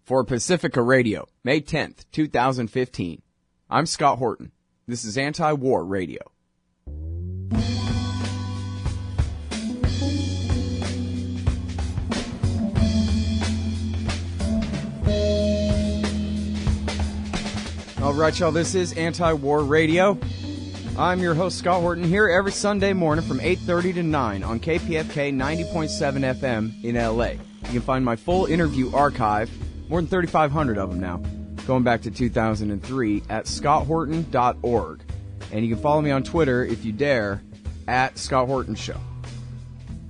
for Pacifica Radio, May 10th, 2015. I'm Scott Horton. This is Anti-War Radio. All right, y'all, this is Anti-War Radio. I'm your host, Scott Horton, here every Sunday morning from 8:30 to 9 on KPFK 90.7 FM in LA. You can find my full interview archive, more than 3,500 of them now, going back to 2003, at scotthorton.org. And you can follow me on Twitter, if you dare, at Scott Horton Show.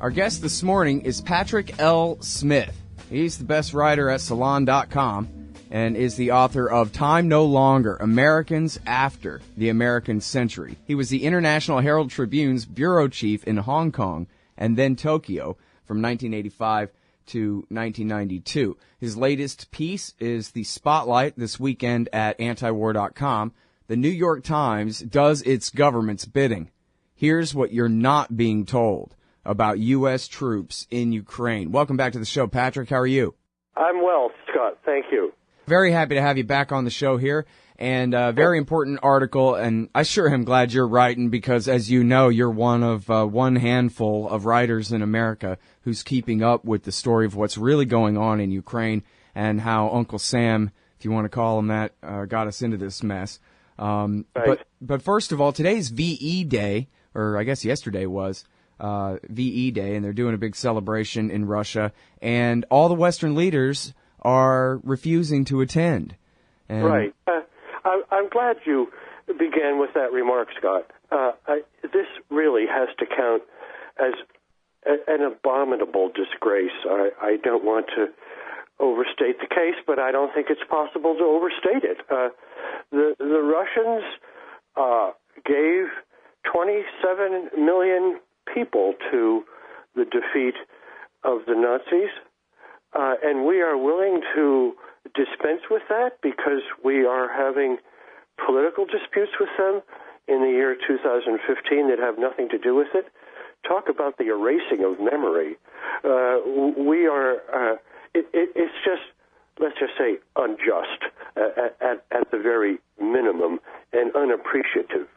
Our guest this morning is Patrick L. Smith. He's the best writer at Salon.com and is the author of Time No Longer, Americans After the American Century. He was the International Herald Tribune's bureau chief in Hong Kong and then Tokyo from 1985 to 1992. His latest piece is the Spotlight this weekend at antiwar.com. The New York Times does its government's bidding. Here's what you're not being told about U.S. troops in Ukraine. Welcome back to the show, Patrick. How are you? I'm well, Scott. Thank you. Very happy to have you back on the show here, and a very important article, and I sure am glad you're writing because, as you know, you're one of one handful of writers in America who's keeping up with the story of what's really going on in Ukraine and how Uncle Sam, if you want to call him that, got us into this mess. Right. But first of all, today's VE Day, or I guess yesterday was VE Day, and they're doing a big celebration in Russia, and all the Western leaders are refusing to attend. And right. I'm glad you began with that remark, Scott. This really has to count as an abominable disgrace. I don't want to overstate the case, but I don't think it's possible to overstate it. The Russians gave 27 million people to the defeat of the Nazis. And we are willing to dispense with that because we are having political disputes with them in the year 2015 that have nothing to do with it. Talk about the erasing of memory. We are, it's just, let's just say, unjust at the very minimum and unappreciative.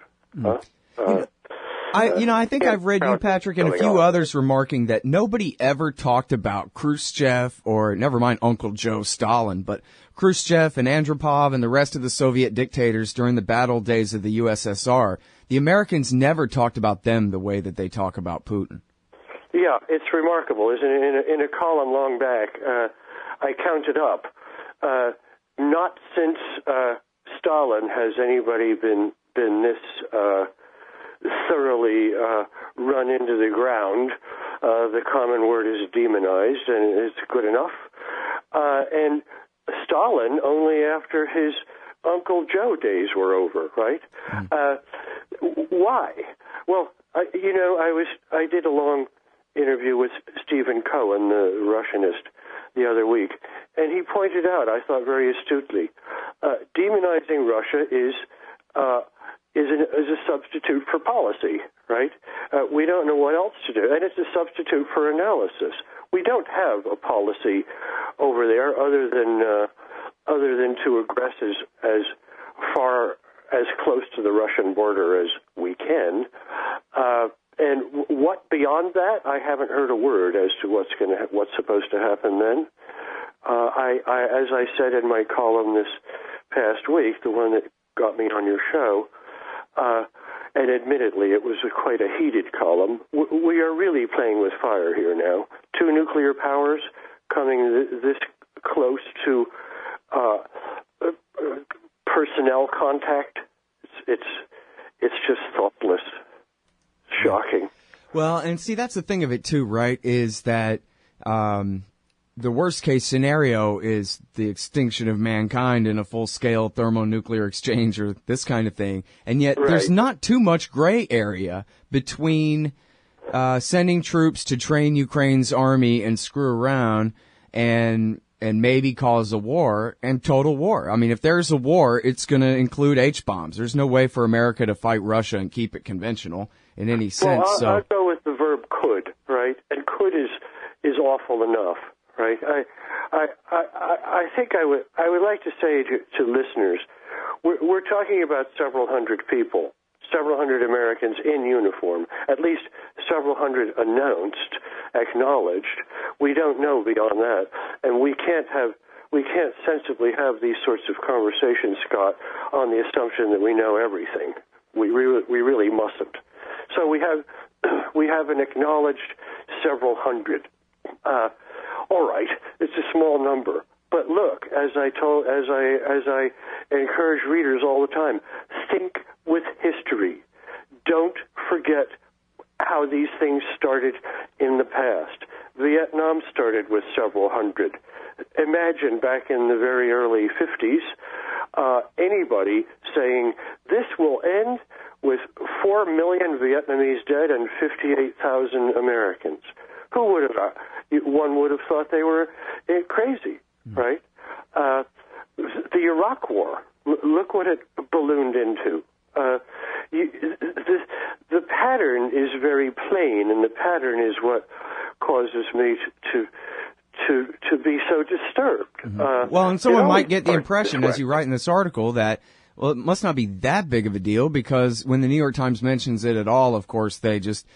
I think I've read you, Patrick, and a few others remarking that nobody ever talked about Khrushchev, or never mind Uncle Joe Stalin, but Khrushchev and Andropov and the rest of the Soviet dictators during the battle days of the USSR. The Americans never talked about them the way that they talk about Putin. Yeah, it's remarkable, isn't it? In a column long back, I counted up. Not since Stalin has anybody been this thoroughly run into the ground. The common word is demonized, and it's good enough. And Stalin only after his Uncle Joe days were over, right? Why? Well, I did a long interview with Stephen Cohen, the Russianist, the other week, and he pointed out, I thought very astutely, demonizing Russia is a substitute for policy, right? We don't know what else to do, and it's a substitute for analysis. We don't have a policy over there other than to aggress as far as close to the Russian border as we can. And what beyond that, I haven't heard a word as to what's supposed to happen then. As I said in my column this past week, the one that got me on your show, and admittedly it was quite a heated column, we are really playing with fire here now. Two nuclear powers coming this close to personnel contact. It's just thoughtless. Shocking. Well, and see, that's the thing of it too, right, is that the worst case scenario is the extinction of mankind in a full-scale thermonuclear exchange or this kind of thing. And yet there's not too much gray area between sending troops to train Ukraine's army and screw around and maybe cause a war and total war. I mean, if there's a war, it's going to include H-bombs. There's no way for America to fight Russia and keep it conventional in any sense. Well, I'll go with the verb could, right? And could is awful enough, right? I think I would like to say to listeners, we're talking about several hundred people, several hundred Americans in uniform, at least several hundred announced, acknowledged. We don't know beyond that, and we can't sensibly have these sorts of conversations, Scott, on the assumption that we know everything. We really mustn't. So we have an acknowledged several hundred. All right, it's a small number, but look, as I encourage readers all the time, think with history. Don't forget how these things started in the past. Vietnam started with several hundred. Imagine back in the very early 50s, anybody saying this will end with 4 million Vietnamese dead and 58,000 Americans. Who would have? One would have thought they were crazy, right? The Iraq War. Look what it ballooned into. The pattern is very plain, and the pattern is what causes me to be so disturbed. Mm-hmm. Well, and someone might get the impression, as you write in this article, that, well, it must not be that big of a deal, because when the New York Times mentions it at all, of course, they just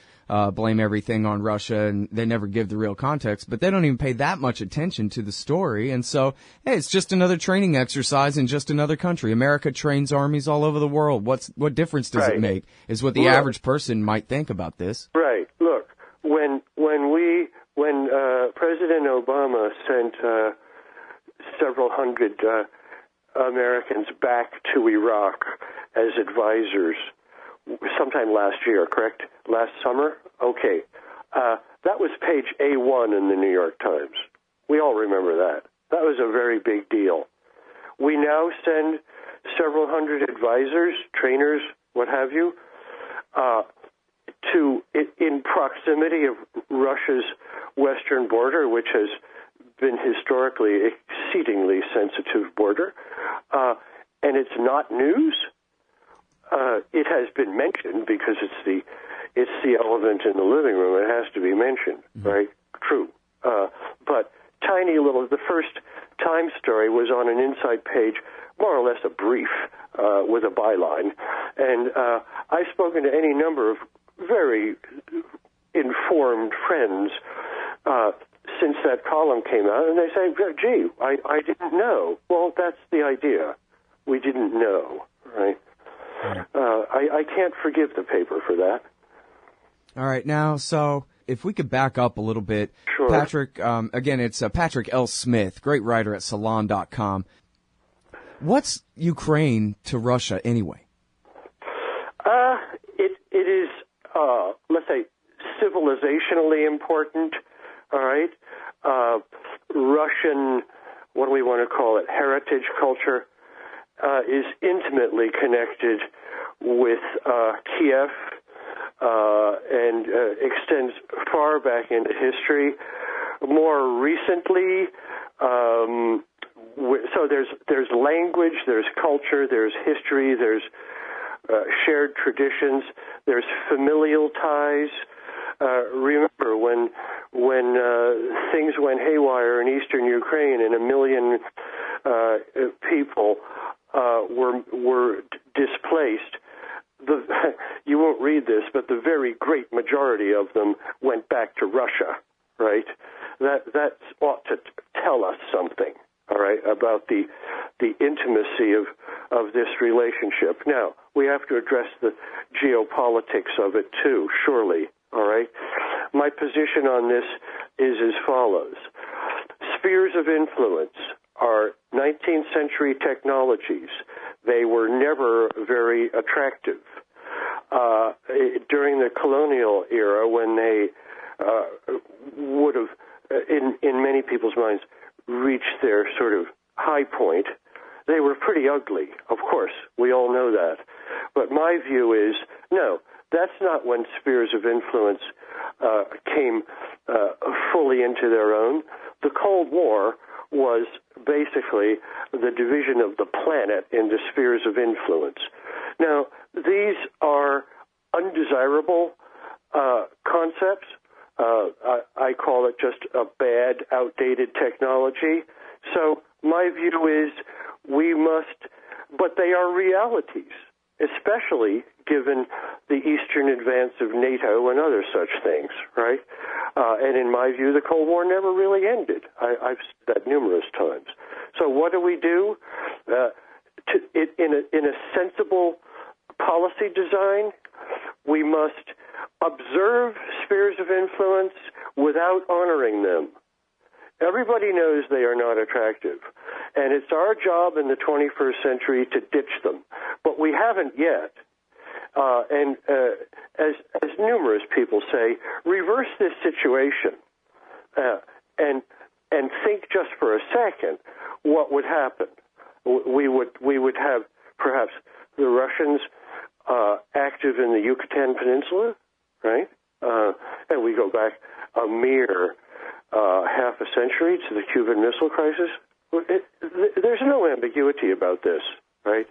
blame everything on Russia, and they never give the real context, but they don't even pay that much attention to the story. And so, hey, it's just another training exercise in just another country. America trains armies all over the world. What difference does it make, is what the average person might think about this. Right. Look, when President Obama sent several hundred Americans back to Iraq as advisors sometime last year, correct? Last summer? Okay. That was page A1 in the New York Times. We all remember that. That was a very big deal. We now send several hundred advisors, trainers, what have you, in proximity of Russia's western border, which has been historically exceedingly sensitive border, and it's not news. It has been mentioned because it's the elephant in the living room. It has to be mentioned, right? True. But tiny little, the first Times story was on an inside page, more or less a brief with a byline. And I've spoken to any number of very informed friends since that column came out, and they say, gee, I didn't know. Well, that's the idea. We didn't know, right? I can't forgive the paper for that. All right, now, so if we could back up a little bit. Sure. Patrick, again, it's Patrick L. Smith, great writer at Salon.com. What's Ukraine to Russia anyway? It is, let's say, civilizationally important, all right? Russian, what do we want to call it, heritage culture, is intimately connected with Kiev and extends far back into history. More recently, so there's language, there's culture, there's history, there's shared traditions, there's familial ties. Remember when things went haywire in eastern Ukraine and 1 million people were displaced. You won't read this, but the very great majority of them went back to Russia, right? That ought to tell us something, all right, about the intimacy of this relationship. Now, we have to address the geopolitics of it too, surely, all right? My position on this is as follows. Spheres of influence are 19th century technologies. They were never very attractive. During the colonial era, when they would have, in many people's minds, reached their sort of high point, they were pretty ugly. Of course, we all know that. But my view is, no, that's not when spheres of influence came fully into their own. The Cold War was basically the division of the planet into spheres of influence. Now, these are undesirable concepts, I call it just a bad, outdated technology. So my view is we must, but they are realities, especially given the eastern advance of NATO and other such things, right? And in my view, the Cold War never really ended. I've said that numerous times. So what do? In a sensible policy design, we must observe spheres of influence without honoring them. Everybody knows they are not attractive, and it's our job in the 21st century to ditch them, but we haven't yet. As numerous people say, reverse this situation and think just for a second what would happen. We would have perhaps the Russians active in the Yucatan Peninsula, right? And we go back a mere half a century to the Cuban Missile Crisis. There's no ambiguity about this, right?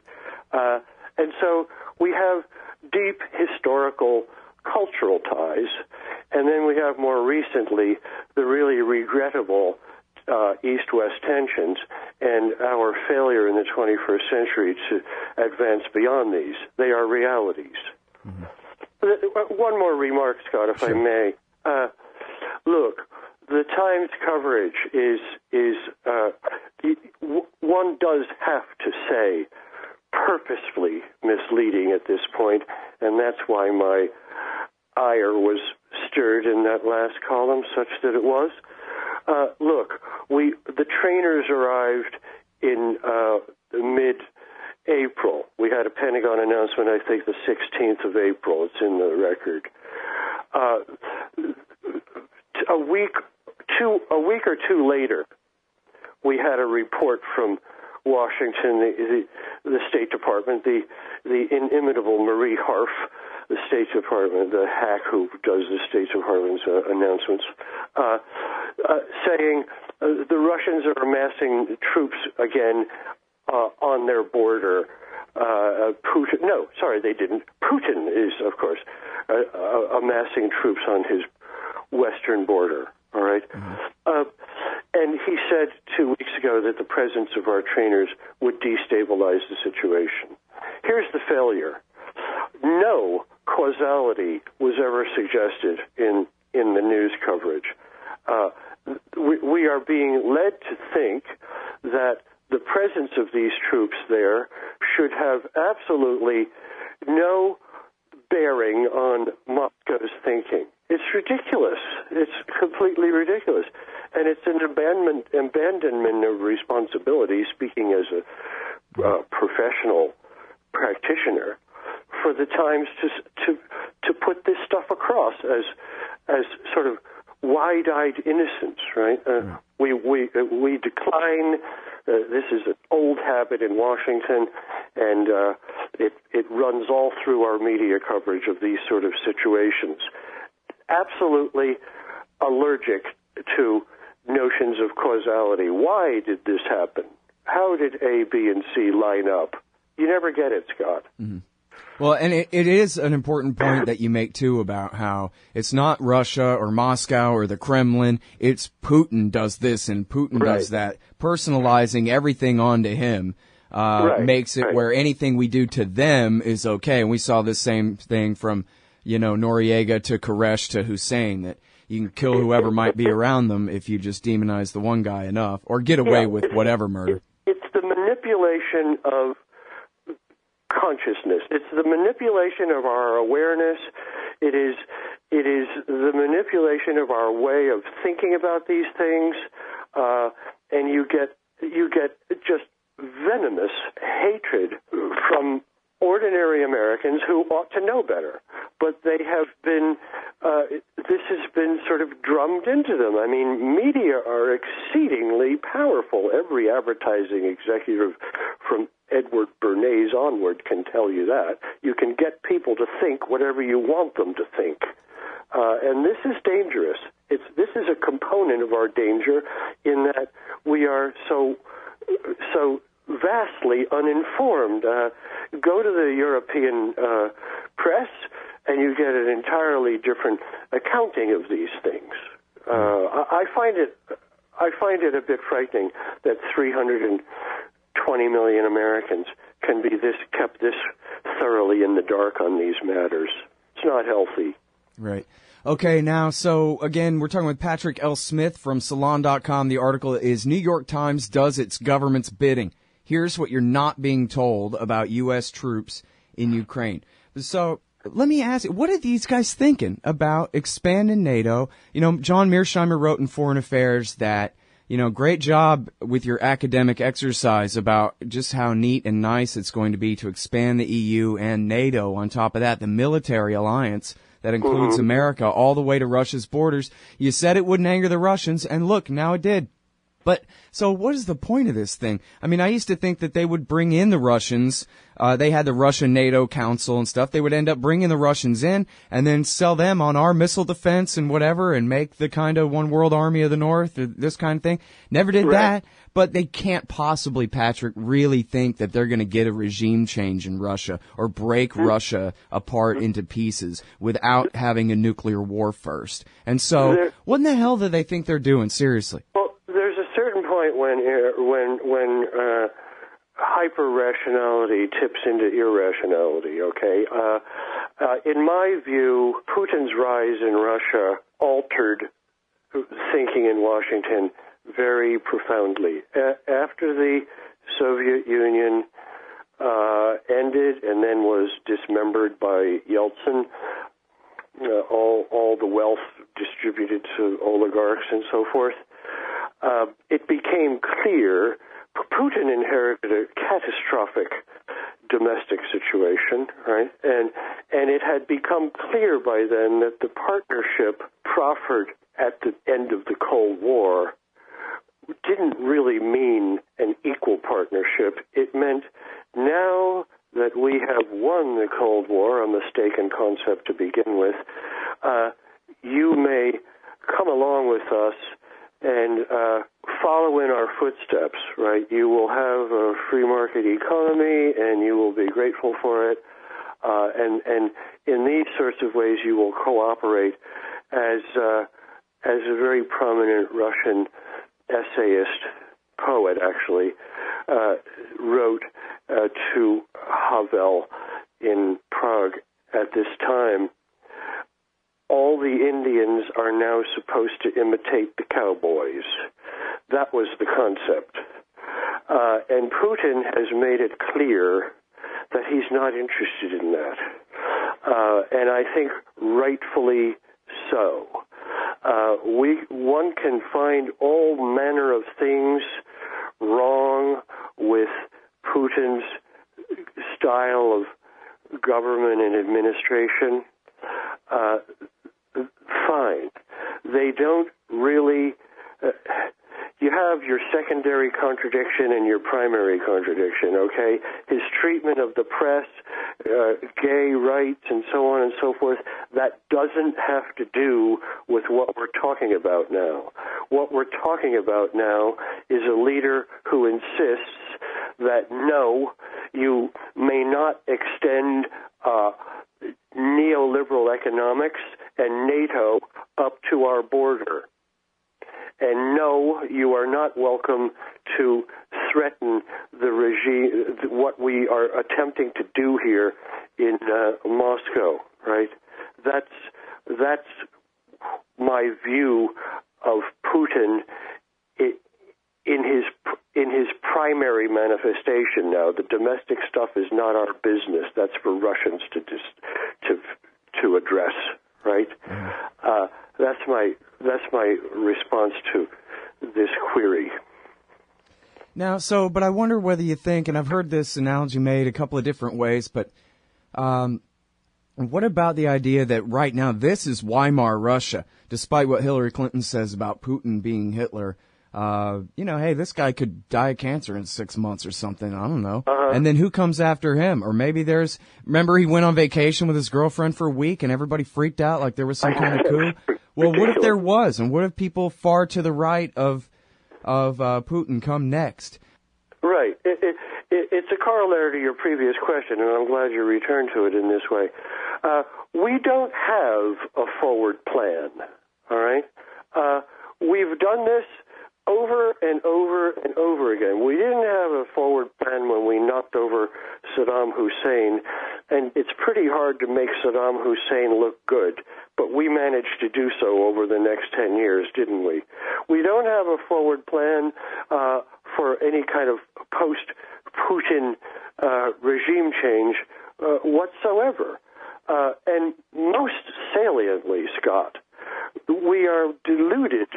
And so we have deep historical, cultural ties, and then we have more recently the really regrettable East-West tensions and our failure in the 21st century to advance beyond these. They are realities. Mm-hmm. One more remark, Scott, if I may. Look, the Times coverage is one does have to say, purposefully misleading at this point, and that's why my ire was stirred in that last column, such that it was. Look, the trainers arrived in mid-April. We had a Pentagon announcement, I think, the 16th of April. It's in the record. A week or two later, we had a report from Washington, the State Department, the inimitable Marie Harf, the State Department, the hack who does the State Department's announcements, saying the Russians are amassing troops again on their border. They didn't. Putin is, of course, amassing troops on his western border. All right. Mm-hmm. And he said 2 weeks ago that the presence of our trainers would destabilize the situation. Here's the failure. No causality was ever suggested in the news coverage. We are being led to think that the presence of these troops there should have absolutely no bearing on Moscow's thinking. It's ridiculous. It's completely ridiculous. And it's an abandonment of responsibility, speaking as a professional practitioner, for the Times to put this stuff across as sort of wide-eyed innocence, right? We decline. This is an old habit in Washington, and it runs all through our media coverage of these sort of situations. Absolutely allergic to notions of causality. Why did this happen? How did A, B, and C line up? You never get it, Scott. Mm-hmm. Well, and it is an important point that you make, too, about how it's not Russia or Moscow or the Kremlin. It's Putin does this and Putin does that. Personalizing everything onto him makes it where anything we do to them is okay. And we saw the same thing from, Noriega to Koresh to Hussein, that you can kill whoever might be around them if you just demonize the one guy enough or get away with whatever murder. It's the manipulation of consciousness. It's the manipulation of our awareness. It is the manipulation of our way of thinking about these things, and you get just venomous hatred from ordinary Americans who ought to know better, but they have been. This has been sort of drummed into them. I mean, media are exceedingly powerful. Every advertising executive from Edward Bernays onward can tell you that. You can get people to think whatever you want them to think. And this is dangerous. This is a component of our danger in that we are so vastly uninformed. Go to the European press and you get an entirely different accounting of these things. I find it a bit frightening that 320 million Americans can be kept this thoroughly in the dark on these matters. It's not healthy. Right. Okay, now, so again, we're talking with Patrick L. Smith from Salon.com. The article is New York Times Does Its Government's Bidding. Here's what you're not being told about U.S. troops in Ukraine. So let me ask you, what are these guys thinking about expanding NATO? You know, John Mearsheimer wrote in Foreign Affairs that, you know, great job with your academic exercise about just how neat and nice it's going to be to expand the EU and NATO. On top of that, the military alliance that includes America all the way to Russia's borders. You said it wouldn't anger the Russians, and look, now it did. But, so what is the point of this thing? I mean, I used to think that they would bring in the Russians. They had the Russian NATO Council and stuff. They would end up bringing the Russians in and then sell them on our missile defense and whatever and make the kind of one world army of the North or this kind of thing. Never did that. But they can't possibly, Patrick, really think that they're going to get a regime change in Russia or break Russia apart into pieces without having a nuclear war first. And so, what in the hell do they think they're doing? Seriously. Well, there's a certain point when hyper-rationality tips into irrationality, okay? In my view, Putin's rise in Russia altered thinking in Washington very profoundly. After the Soviet Union ended and then was dismembered by Yeltsin, all the wealth distributed to oligarchs and so forth, it became clear Putin inherited a catastrophic domestic situation, right? And it had become clear by then that the partnership proffered at the end of the Cold War didn't really mean an equal partnership. It meant now that we have won the Cold War, a mistaken concept to begin with, you may come along with us and follow in our footsteps, right? You will have a free market economy and you will be grateful for it. And in these sorts of ways you will cooperate as a very prominent Russian essayist, poet actually, wrote to Havel in Prague at this time. All the Indians are now supposed to imitate the cowboys. That was the concept. And Putin has made it clear that he's not interested in that. And I think rightfully so. One can find all manner of things wrong with Putin's style of government and administration. Fine. They don't really... you have your secondary contradiction and your primary contradiction, okay? His treatment of the press, gay rights, and so on and so forth, that doesn't have to do with what we're talking about now. What we're talking about now is a leader who insists that, no, you may not extend neoliberal economics and NATO up to our border. And no, you are not welcome to threaten the regime, what we are attempting to do here in Moscow, right? That's my view of Putin in his primary manifestation now. The domestic stuff is not our business. That's for Russians to address, right? That's my response to this query. Now, but I wonder whether you think, and I've heard this analogy made a couple of different ways, but what about the idea that right now this is Weimar Russia, despite what Hillary Clinton says about Putin being Hitler? Hey, this guy could die of cancer in 6 months or something. I don't know. And then who comes after him? Or maybe remember he went on vacation with his girlfriend for a week and everybody freaked out like there was some kind of coup? Well, what if there was? And what if people far to the right of Putin come next? Right. it's a corollary to your previous question, and I'm glad you returned to it in this way. We don't have a forward plan, all right? We've done this over and over and over again. We didn't have a forward plan when we knocked over Saddam Hussein, and it's pretty hard to make Saddam Hussein look good, but we managed to do so over the next 10 years, didn't we? We don't have a forward plan for any kind of post-Putin regime change whatsoever. And most saliently, Scott, we are deluded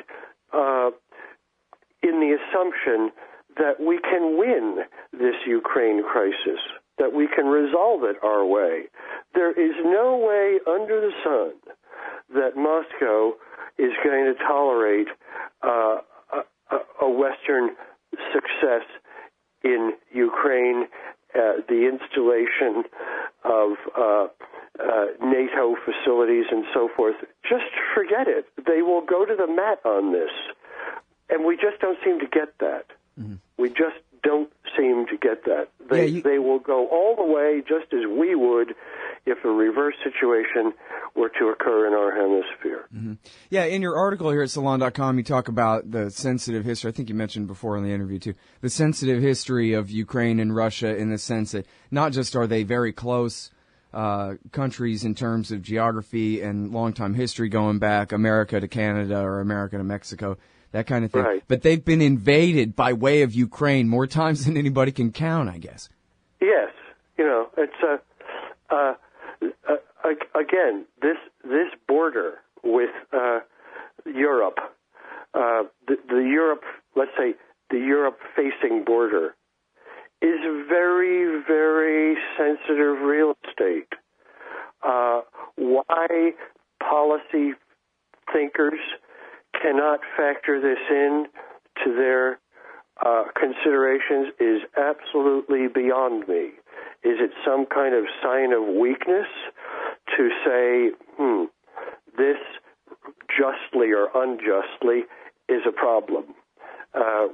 in the assumption that we can win this Ukraine crisis, that we can resolve it our way. There is no way under the sun that Moscow is going to tolerate a Western success in Ukraine, the installation of NATO facilities and so forth. Just forget it. They will go to the mat on this. And we just don't seem to get that. Mm-hmm. We just don't seem to get that. They will go all the way just as we would if a reverse situation were to occur in our hemisphere. Mm-hmm. Yeah, in your article here at Salon.com, you talk about the sensitive history. I think you mentioned before in the interview, too, the sensitive history of Ukraine and Russia in the sense that not just are they very close countries in terms of geography and long-time history going back, America to Canada or America to Mexico, that kind of thing. Right. But they've been invaded by way of Ukraine more times than anybody can count, I guess. Yes. It's again, this border with Europe, the Europe, let's say the Europe-facing border, is very, very sensitive real estate. Why policy thinkers cannot factor this in to their considerations is absolutely beyond me. Is it some kind of sign of weakness to say, this justly or unjustly is a problem?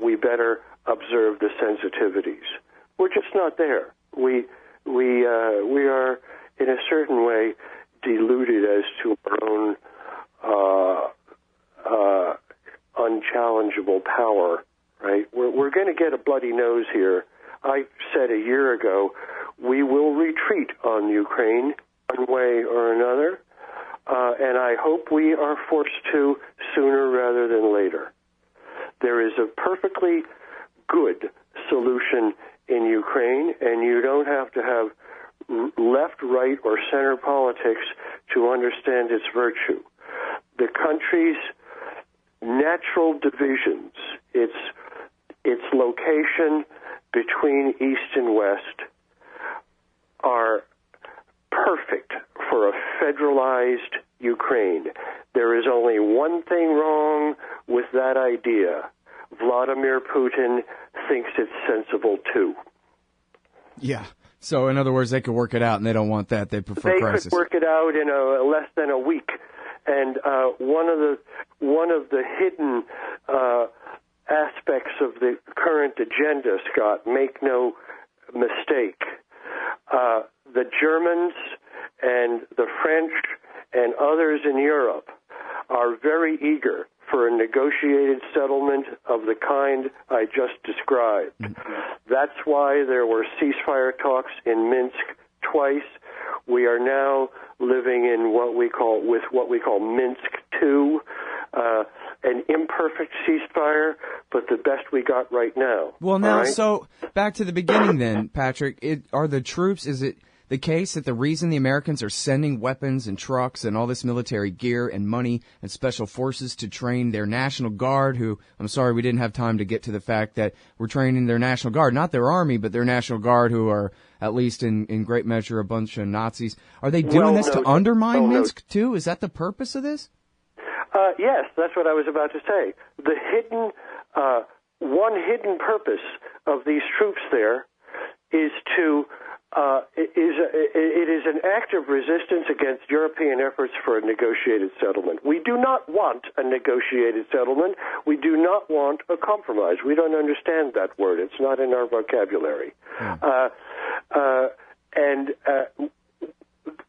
We better observe the sensitivities. We're just not there. We are in a certain way deluded as to our own unchallengeable power, right? We're going to get a bloody nose here. I said a year ago, we will retreat on Ukraine one way or another, and I hope we are forced to sooner rather than later. There is a perfectly good solution in Ukraine, and you don't have to have left, right, or center politics to understand its virtue. The country's natural divisions, its location between East and West, are perfect for a federalized Ukraine. There is only one thing wrong with that idea. Vladimir Putin thinks it's sensible too. Yeah. So, in other words, they could work it out, and they don't want that. They prefer crisis. They could work it out in less than a week. And one of the hidden aspects of the current agenda, Scott, make no mistake, the Germans and the French and others in Europe are very eager for a negotiated settlement of the kind I just described. Mm-hmm. That's why there were ceasefire talks in Minsk twice. We are now living in what we call Minsk II, an imperfect ceasefire, but the best we got right now. Well, now, right? So back to the beginning then, Patrick. Are the troops, is it the case that the reason the Americans are sending weapons and trucks and all this military gear and money and special forces to train their National Guard, who, I'm sorry, we didn't have time to get to the fact that we're training their National Guard, not their army, but their National Guard, who are at least in great measure a bunch of Nazis. Are they doing this to undermine Minsk too? Is that the purpose of this? Yes, that's what I was about to say. The one hidden purpose of these troops there is to it is an act of resistance against European efforts for a negotiated settlement. We do not want a negotiated settlement. We do not want a compromise. We don't understand that word. It's not in our vocabulary.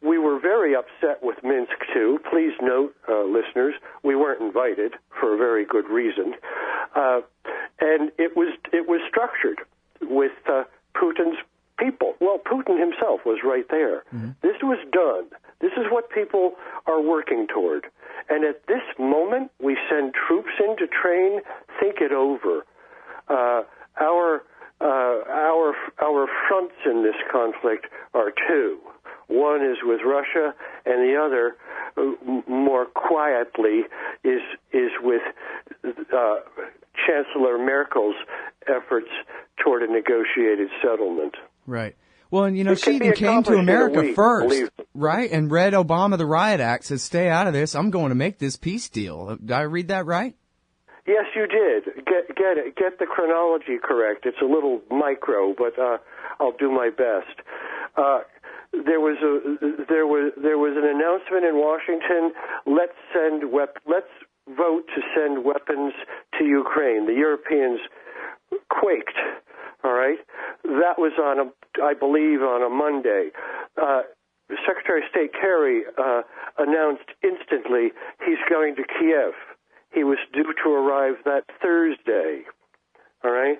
We were very upset with Minsk too. Please note, listeners, we weren't invited for a very good reason, and it was structured with Putin's people. Well, Putin himself was right there. Mm-hmm. This was done. This is what people are working toward. And at this moment, we send troops in to train. Think it over. Our fronts in this conflict are two. One is with Russia, and the other, more quietly, is with Chancellor Merkel's efforts toward a negotiated settlement. Right. Well, and she even came to America first, right? And read Obama the Riot Act, says, stay out of this. I'm going to make this peace deal. Did I read that right? Yes, you did. Get the chronology correct. It's a little micro, but I'll do my best. There was an announcement in Washington. Let's vote to send weapons to Ukraine. The Europeans quaked. All right, that was I believe on a Monday. Secretary of State Kerry announced instantly he's going to Kiev. He was due to arrive that Thursday. All right,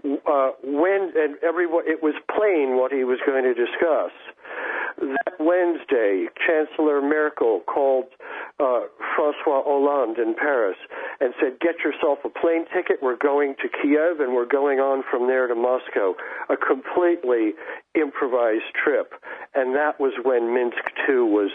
it was plain what he was going to discuss. That Wednesday, Chancellor Merkel called François Hollande in Paris and said, get yourself a plane ticket, we're going to Kiev, and we're going on from there to Moscow. A completely improvised trip. And that was when Minsk II was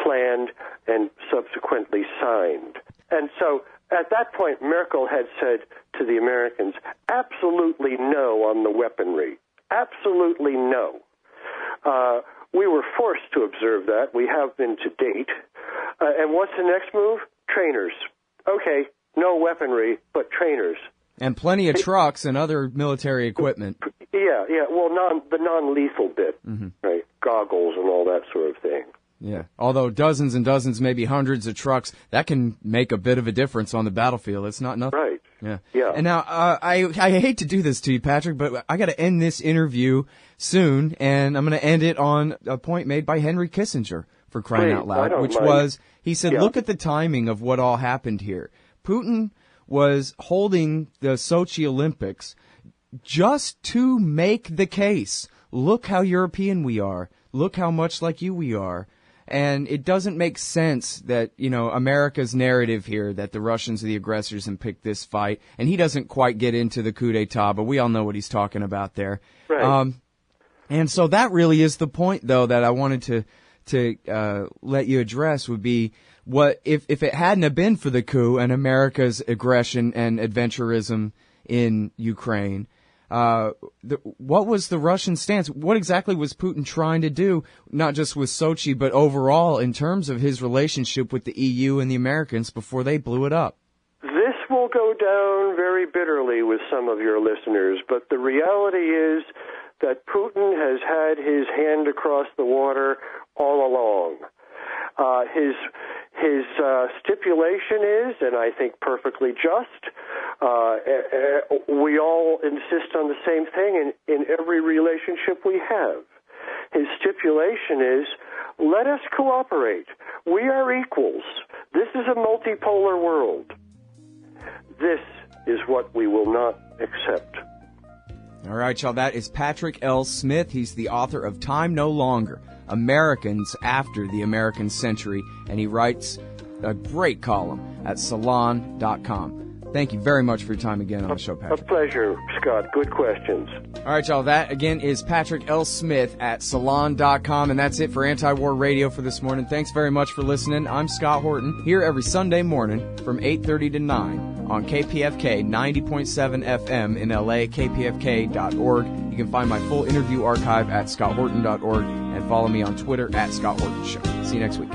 planned and subsequently signed. And so at that point, Merkel had said to the Americans, absolutely no on the weaponry. Absolutely no. We were forced to observe that. We have been to date. And what's the next move? Trainers. Okay, no weaponry, but trainers. And plenty of trucks and other military equipment. Yeah. Well, the non-lethal bit, right? Goggles and all that sort of thing. Yeah. Although dozens and dozens, maybe hundreds of trucks, that can make a bit of a difference on the battlefield. It's not nothing. Right. Yeah. And now, I hate to do this to you, Patrick, but I got to end this interview soon, and I'm going to end it on a point made by Henry Kissinger, for crying out loud, which was, he said, look at the timing of what all happened here. Putin was holding the Sochi Olympics just to make the case. Look how European we are. Look how much like you we are. And it doesn't make sense that, America's narrative here, that the Russians are the aggressors and picked this fight. And he doesn't quite get into the coup d'etat, but we all know what he's talking about there. Right. And so that really is the point, though, that I wanted to let you address would be what if it hadn't have been for the coup and America's aggression and adventurism in Ukraine, what was the Russian stance? What exactly was Putin trying to do, not just with Sochi, but overall in terms of his relationship with the EU and the Americans before they blew it up? This will go down very bitterly with some of your listeners, but the reality is that Putin has had his hand across the water all along. His stipulation is, and I think perfectly just, we all insist on the same thing in every relationship we have. His stipulation is, let us cooperate. We are equals. This is a multipolar world. This is what we will not accept. All right, y'all, that is Patrick L. Smith. He's the author of Time No Longer, Americans After the American Century, and he writes a great column at Salon.com. Thank you very much for your time again on the show, Patrick. A pleasure, Scott. Good questions. All right, y'all, that again is Patrick L. Smith at Salon.com, and that's it for Anti-War Radio for this morning. Thanks very much for listening. I'm Scott Horton, here every Sunday morning from 8:30 to 9 on KPFK 90.7 FM in LA, kpfk.org. You can find my full interview archive at scotthorton.org and follow me on Twitter at Scott Horton Show. See you next week.